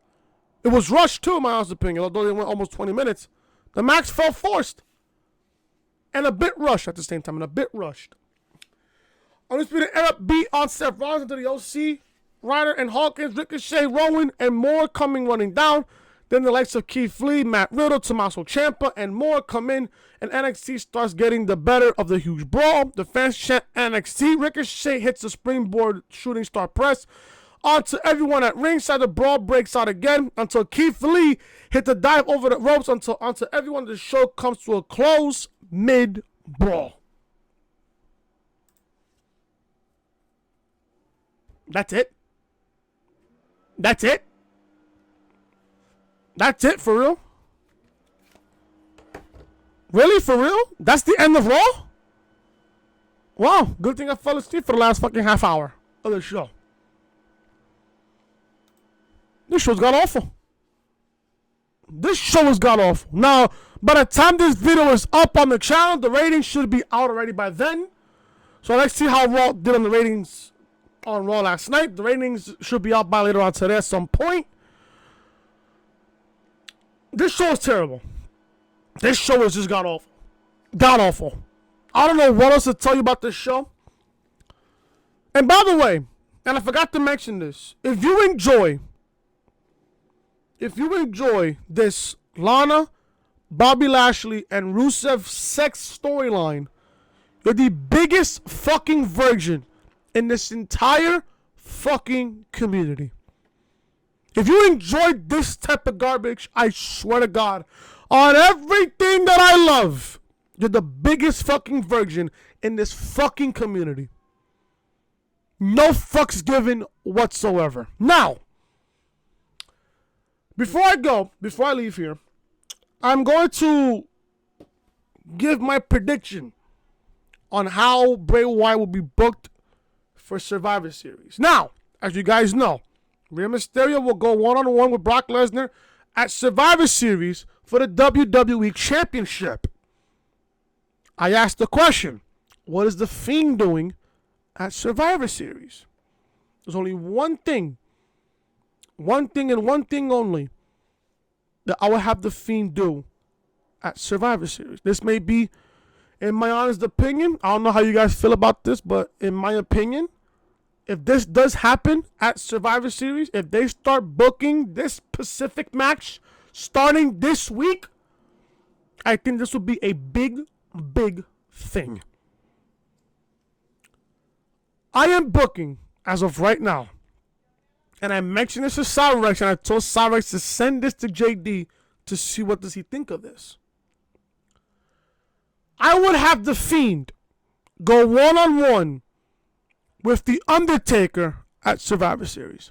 It was rushed too, in my honest opinion, although they went almost 20 minutes. The match felt forced. And a bit rushed at the same time, and a bit rushed. Undisputed Era beat on Seth Rollins into the OC, Ryder and Hawkins, Ricochet, Rowan, and more coming running down. Then the likes of Keith Lee, Matt Riddle, Tommaso Ciampa, and more come in, and NXT starts getting the better of the huge brawl. The fans chant NXT. Ricochet hits the springboard shooting star press onto everyone at ringside. The brawl breaks out again until Keith Lee hit the dive over the ropes onto everyone. The show comes to a close mid-brawl. That's it. That's it. That's it, for real? Really, for real? That's the end of Raw? Wow, good thing I fell asleep for the last fucking half hour of the show. This show's got awful. This show has got awful. Now, by the time this video is up on the channel, the ratings should be out already by then. So let's see how Raw did on the ratings on Raw last night. The ratings should be out by later on today at some point. This show is terrible. This show has just got awful. God awful. I don't know what else to tell you about this show. And by the way, and I forgot to mention this, if you enjoy this Lana, Bobby Lashley, and Rusev sex storyline, you're the biggest fucking virgin in this entire fucking community. If you enjoyed this type of garbage, I swear to God, on everything that I love, you're the biggest fucking virgin in this fucking community. No fucks given whatsoever. Now, before I leave here, I'm going to give my prediction on how Bray Wyatt will be booked for Survivor Series. Now, as you guys know, Rey Mysterio will go one-on-one with Brock Lesnar at Survivor Series for the WWE Championship. I asked the question, what is The Fiend doing at Survivor Series? There's only one thing and one thing only that I will have The Fiend do at Survivor Series. This may be, in my honest opinion, I don't know how you guys feel about this, but in my opinion, if this does happen at Survivor Series, if they start booking this specific match starting this week, I think this will be a big, big thing. I am booking, as of right now, and I mentioned this to Cyrex, and I told Cyrex to send this to JD to see what does he think of this. I would have The Fiend go one-on-one with The Undertaker at Survivor Series.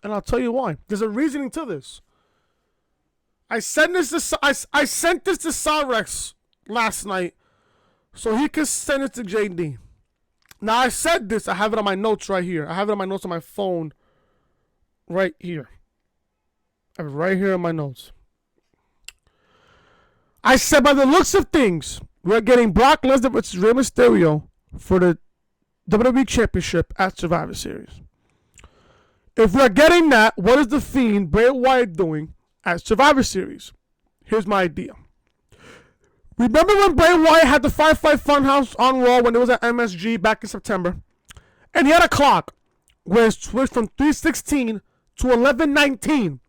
And I'll tell you why. There's a reasoning to this. I sent this to Cyrex last night so he could send it to JD. Now, I said this. I have it on my notes right here. I have it on my notes on my phone right here. I have it right here in my notes. I said, by the looks of things, we're getting Brock Lesnar versus Rey Mysterio for the WWE Championship at Survivor Series. If we're getting that, what is The Fiend, Bray Wyatt, doing at Survivor Series? Here's my idea. Remember when Bray Wyatt had the Firefly Funhouse on Raw when it was at MSG back in September? And he had a clock where it switched from 3:16 to 11:19.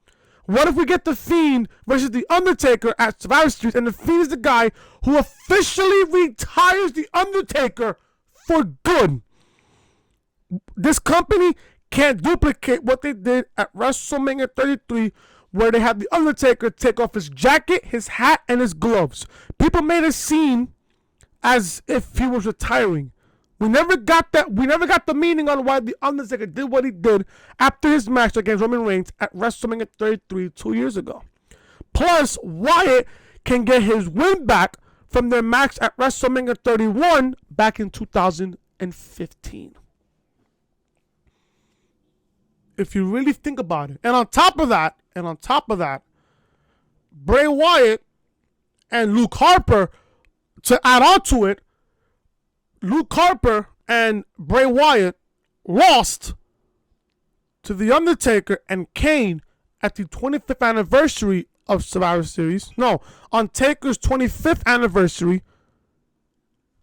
What if we get The Fiend versus The Undertaker at Survivor Series, and The Fiend is the guy who officially retires The Undertaker for good? This company can't duplicate what they did at WrestleMania 33, where they had The Undertaker take off his jacket, his hat, and his gloves. People made it seem as if he was retiring. We never got that. We never got the meaning on why The Undertaker did what he did after his match against Roman Reigns at WrestleMania 33 2 years ago. Plus, Wyatt can get his win back from their match at WrestleMania 31 back in 2015. If you really think about it. And on top of that, Bray Wyatt and Luke Harper, to add on to it, Luke Harper and Bray Wyatt lost to The Undertaker and Kane at the 25th anniversary of Survivor Series. No, on Taker's 25th anniversary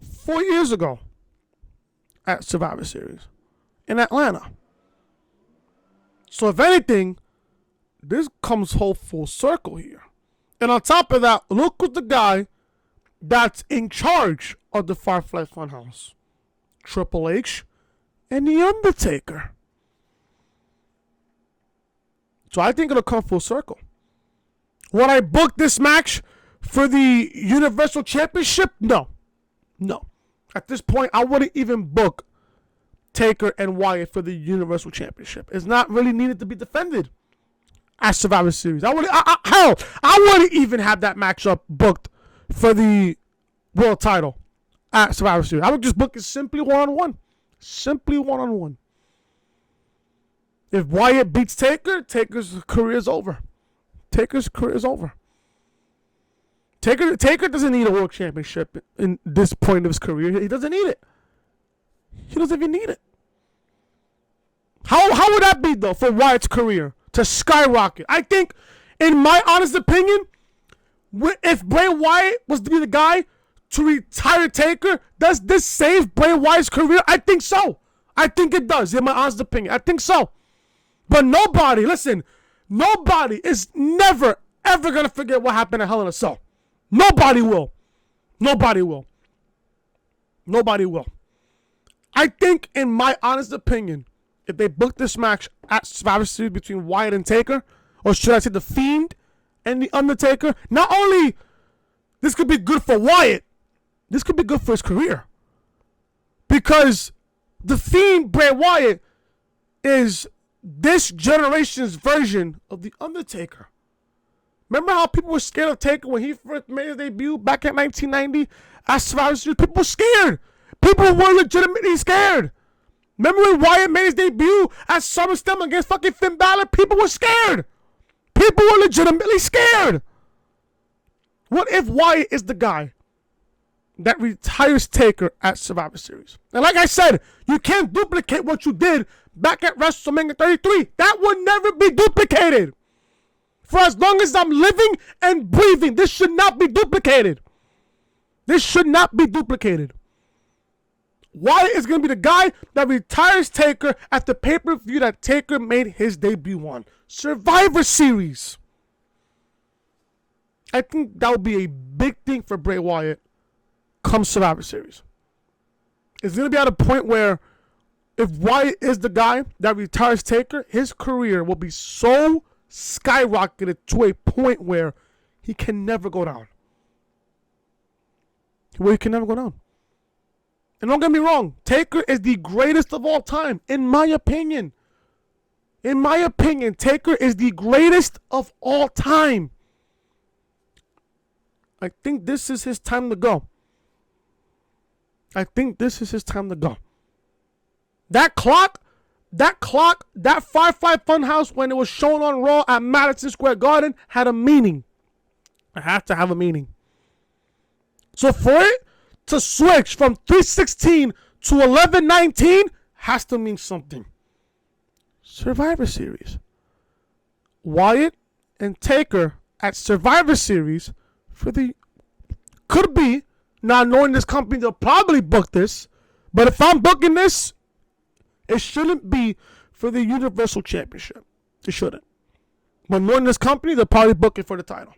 4 years ago at Survivor Series in Atlanta. So if anything, this comes whole full circle here. And on top of that, Luke was the guy that's in charge of the Firefly Funhouse. Triple H and The Undertaker. So I think it'll come full circle. Would I book this match for the Universal Championship? No. At this point, I wouldn't even book Taker and Wyatt for the Universal Championship. It's not really needed to be defended at Survivor Series. I wouldn't even have that matchup booked for the world title at Survivor Series. I would just book it simply one-on-one. Simply one-on-one. If Wyatt beats Taker, Taker's career is over. Taker's career is over. Taker doesn't need a world championship in this point of his career. He doesn't need it. He doesn't even need it. How would that be, though, for Wyatt's career to skyrocket? I think, in my honest opinion, if Bray Wyatt was to be the guy to retire Taker, does this save Bray Wyatt's career? I think so. I think it does, in my honest opinion. I think so. But nobody is never, ever going to forget what happened at Hell in a Cell. Nobody will. I think, in my honest opinion, if they book this match at Survivor Series between Wyatt and Taker, or should I say The Fiend and The Undertaker, not only this could be good for Wyatt, this could be good for his career. Because The Fiend, Bray Wyatt, is this generation's version of The Undertaker. Remember how people were scared of Taker when he first made his debut back in 1990 at Survivor Series? People were scared. People were legitimately scared. Remember when Wyatt made his debut at SummerSlam against fucking Finn Balor? People were scared. People were legitimately scared. What if Wyatt is the guy that retires Taker at Survivor Series? And like I said, you can't duplicate what you did back at WrestleMania 33. That would never be duplicated. For as long as I'm living and breathing, this should not be duplicated. Wyatt is going to be the guy that retires Taker at the pay-per-view that Taker made his debut on. Survivor Series. I think that would be a big thing for Bray Wyatt come Survivor Series. It's going to be at a point where if Wyatt is the guy that retires Taker, his career will be so skyrocketed to a point where he can never go down. And don't get me wrong, Taker is the greatest of all time, in my opinion. Taker is the greatest of all time. I think this is his time to go. That clock, that Firefly Funhouse when it was shown on Raw at Madison Square Garden had a meaning. It had to have a meaning. So for it to switch from 316 to 1119 has to mean something. Survivor Series. Wyatt and Taker at Survivor Series could be, not knowing this company, they'll probably book this, but if I'm booking this, it shouldn't be for the Universal Championship. It shouldn't. But knowing this company, they'll probably book it for the title.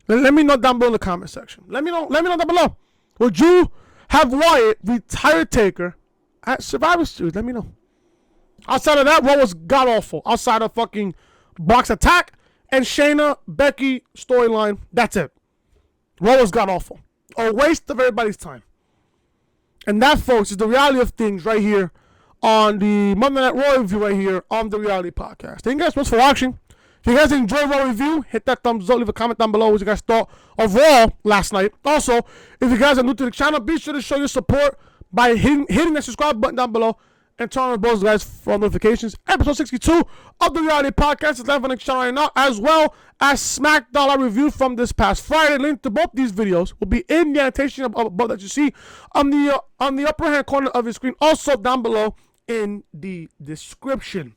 Let me know down below in the comment section. Let me know down below. Would you have Wyatt retire Taker at Survivor Series? Let me know. Outside of that, Raw was god awful. Outside of fucking Brock's attack and Shayna Becky storyline, that's it. Raw was god awful. A waste of everybody's time. And that, folks, is the reality of things right here on the Monday Night RAW review right here on the Reality Podcast. Thank you guys so much for watching. If you guys enjoyed Raw review, hit that thumbs up. Leave a comment down below what you guys thought of Raw last night. Also, if you guys are new to the channel, be sure to show your support by hitting that subscribe button down below and turn on those guys for notifications. Episode 62 of the Reality Podcast is live on the channel right now, as well as SmackDown review from this past Friday. Link to both these videos will be in the annotation above that you see on the upper hand corner of your screen. Also down below in the description.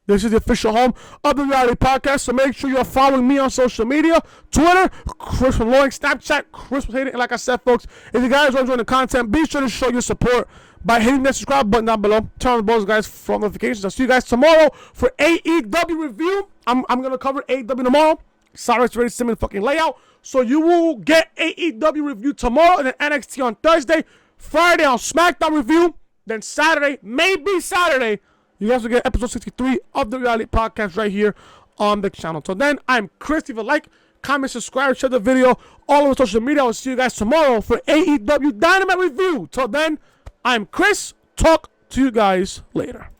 This is the official home of the Reality Podcast, so make sure you're following me on social media. Twitter, Chris from Loring, Snapchat, Chris was hating. And like I said, folks, if you guys are enjoying the content, be sure to show your support by hitting that subscribe button down below. Turn on those guys for notifications. I'll see you guys tomorrow for AEW review. I'm going to cover AEW tomorrow. Sorry, it's already similar fucking layout. So you will get AEW review tomorrow and then NXT on Thursday. Friday on SmackDown review. Then Saturday, maybe Saturday, you guys will get episode 63 of the Reality Podcast right here on the channel. Till then, I'm Chris. Leave a like, comment, subscribe, share the video all over social media. I will see you guys tomorrow for AEW Dynamite review. Till then, I'm Chris. Talk to you guys later.